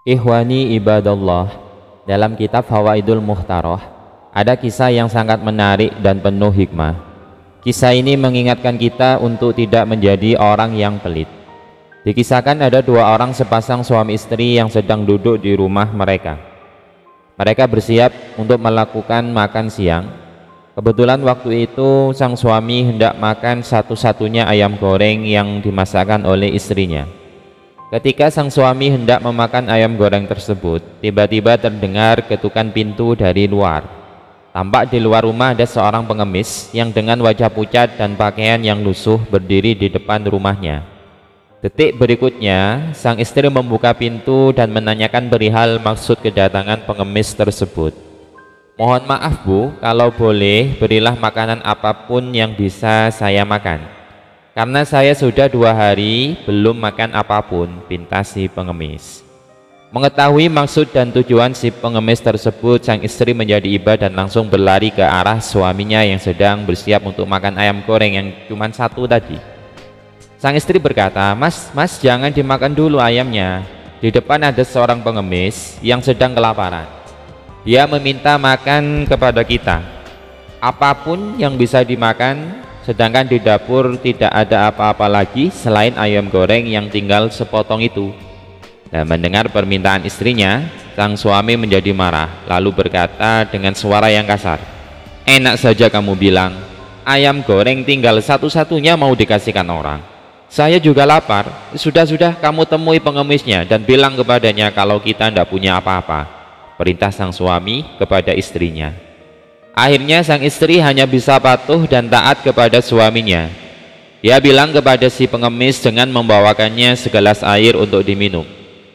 Ikhwani ibadallah, dalam kitab Fawaidul Muhtaroh ada kisah yang sangat menarik dan penuh hikmah. Kisah ini mengingatkan kita untuk tidak menjadi orang yang pelit. Dikisahkan ada dua orang sepasang suami istri yang sedang duduk di rumah mereka. Mereka bersiap untuk melakukan makan siang. Kebetulan waktu itu sang suami hendak makan satu-satunya ayam goreng yang dimasakkan oleh istrinya. Ketika sang suami hendak memakan ayam goreng tersebut, tiba-tiba terdengar ketukan pintu dari luar. Tampak di luar rumah ada seorang pengemis yang dengan wajah pucat dan pakaian yang lusuh berdiri di depan rumahnya. Detik berikutnya, sang istri membuka pintu dan menanyakan perihal maksud kedatangan pengemis tersebut. "Mohon maaf Bu, kalau boleh berilah makanan apapun yang bisa saya makan. Karena saya sudah 2 hari belum makan apapun," pinta si pengemis. Mengetahui maksud dan tujuan si pengemis tersebut, sang istri menjadi iba dan langsung berlari ke arah suaminya yang sedang bersiap untuk makan ayam goreng yang cuma satu tadi. Sang istri berkata, Mas, jangan dimakan dulu ayamnya. Di depan ada seorang pengemis yang sedang kelaparan. Dia meminta makan kepada kita. Apapun yang bisa dimakan, sedangkan di dapur tidak ada apa-apa lagi selain ayam goreng yang tinggal sepotong itu. Dan mendengar permintaan istrinya, sang suami menjadi marah, lalu berkata dengan suara yang kasar, "Enak saja kamu bilang, ayam goreng tinggal satu-satunya mau dikasihkan orang. Saya juga lapar. Sudah kamu temui pengemisnya dan bilang kepadanya kalau kita tidak punya apa-apa," perintah sang suami kepada istrinya. Akhirnya sang istri hanya bisa patuh dan taat kepada suaminya. Dia bilang kepada si pengemis dengan membawakannya segelas air untuk diminum,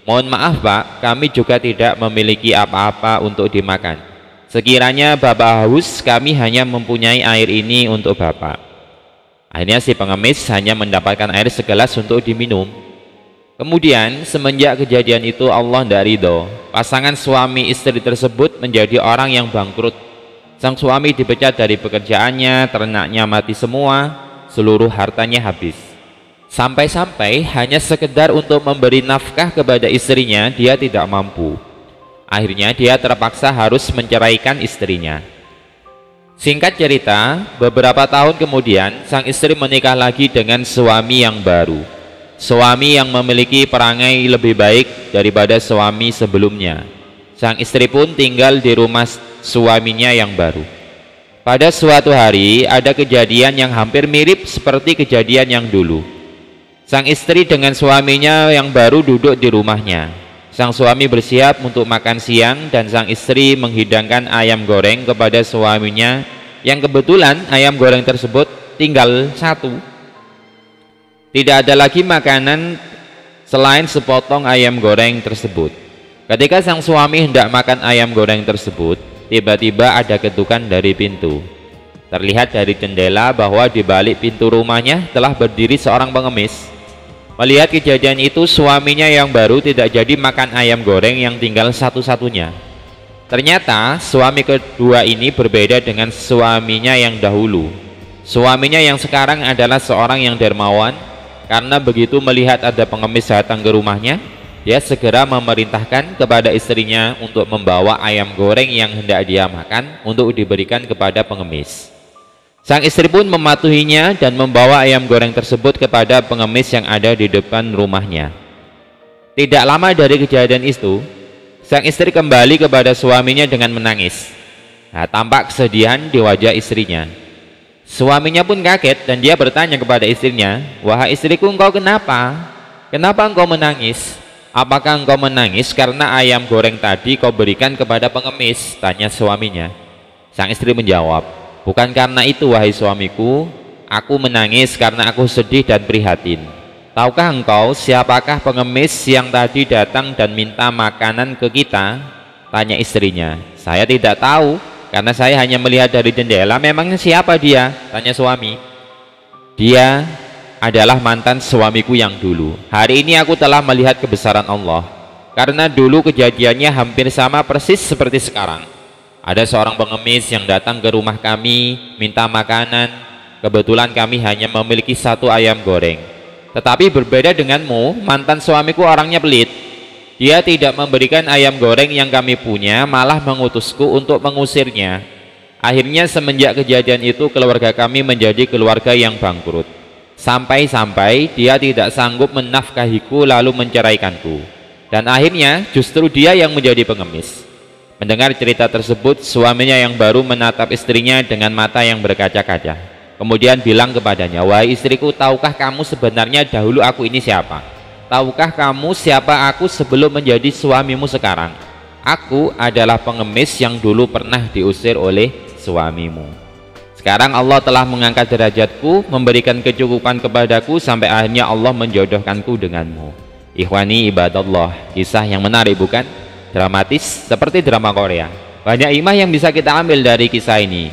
"Mohon maaf Pak, kami juga tidak memiliki apa-apa untuk dimakan. Sekiranya Bapak haus, kami hanya mempunyai air ini untuk Bapak." Akhirnya si pengemis hanya mendapatkan air segelas untuk diminum. Kemudian semenjak kejadian itu Allah tidak ridho. Pasangan suami istri tersebut menjadi orang yang bangkrut. Sang suami dipecat dari pekerjaannya, ternaknya mati semua, seluruh hartanya habis. Sampai-sampai hanya sekedar untuk memberi nafkah kepada istrinya dia tidak mampu. Akhirnya dia terpaksa harus menceraikan istrinya. Singkat cerita, beberapa tahun kemudian sang istri menikah lagi dengan suami yang baru. Suami yang memiliki perangai lebih baik daripada suami sebelumnya. Sang istri pun tinggal di rumah suaminya yang baru. Pada suatu hari ada kejadian yang hampir mirip seperti kejadian yang dulu. Sang istri dengan suaminya yang baru duduk di rumahnya. Sang suami bersiap untuk makan siang dan sang istri menghidangkan ayam goreng kepada suaminya yang kebetulan ayam goreng tersebut tinggal satu. Tidak ada lagi makanan selain sepotong ayam goreng tersebut. Ketika sang suami hendak makan ayam goreng tersebut, tiba-tiba ada ketukan dari pintu. Terlihat dari jendela bahwa di balik pintu rumahnya telah berdiri seorang pengemis. Melihat kejadian itu, suaminya yang baru tidak jadi makan ayam goreng yang tinggal satu-satunya. Ternyata suami kedua ini berbeda dengan suaminya yang dahulu. Suaminya yang sekarang adalah seorang yang dermawan. Karena begitu melihat ada pengemis datang ke rumahnya, dia segera memerintahkan kepada istrinya untuk membawa ayam goreng yang hendak dia makan untuk diberikan kepada pengemis. Sang istri pun mematuhinya dan membawa ayam goreng tersebut kepada pengemis yang ada di depan rumahnya. Tidak lama dari kejadian itu, sang istri kembali kepada suaminya dengan menangis. Tampak kesedihan di wajah istrinya. Suaminya pun kaget dan dia bertanya kepada istrinya, "Wahai istriku, engkau kenapa? Kenapa engkau menangis? Apakah engkau menangis karena ayam goreng tadi kau berikan kepada pengemis?" tanya suaminya. Sang istri menjawab, "Bukan karena itu wahai suamiku, aku menangis karena aku sedih dan prihatin. Tahukah engkau siapakah pengemis yang tadi datang dan minta makanan ke kita?" tanya istrinya. "Saya tidak tahu, karena saya hanya melihat dari jendela." "Memangnya siapa dia?" tanya suami. "Dia adalah mantan suamiku yang dulu. Hari ini aku telah melihat kebesaran Allah, karena dulu kejadiannya hampir sama persis seperti sekarang. Ada seorang pengemis yang datang ke rumah kami minta makanan. Kebetulan kami hanya memiliki satu ayam goreng. Tetapi berbeda denganmu, mantan suamiku orangnya pelit. Dia tidak memberikan ayam goreng yang kami punya, malah mengutusku untuk mengusirnya. Akhirnya semenjak kejadian itu keluarga kami menjadi keluarga yang bangkrut. Sampai-sampai dia tidak sanggup menafkahiku lalu menceraikanku. Dan akhirnya justru dia yang menjadi pengemis. Mendengar cerita tersebut, suaminya yang baru menatap istrinya dengan mata yang berkaca-kaca. Kemudian bilang kepadanya, "Wahai istriku, tahukah kamu sebenarnya dahulu aku ini siapa? Tahukah kamu siapa aku sebelum menjadi suamimu sekarang? Aku adalah pengemis yang dulu pernah diusir oleh suamimu. Sekarang Allah telah mengangkat derajatku, memberikan kecukupan kepadaku, sampai akhirnya Allah menjodohkanku denganmu." Ikhwani ibadallah, kisah yang menarik bukan? Dramatis seperti drama Korea. Banyak hikmah yang bisa kita ambil dari kisah ini.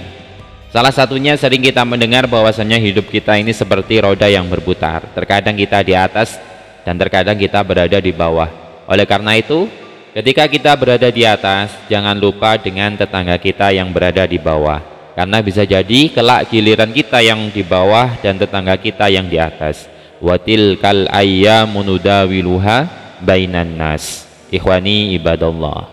Salah satunya, sering kita mendengar bahwasanya hidup kita ini seperti roda yang berputar. Terkadang kita di atas dan terkadang kita berada di bawah. Oleh karena itu, ketika kita berada di atas, jangan lupa dengan tetangga kita yang berada di bawah, karena bisa jadi kelak giliran kita yang di bawah dan tetangga kita yang di atas. Watil kal ayyamu nudawiluha bainan nas. Ikhwani ibadallah.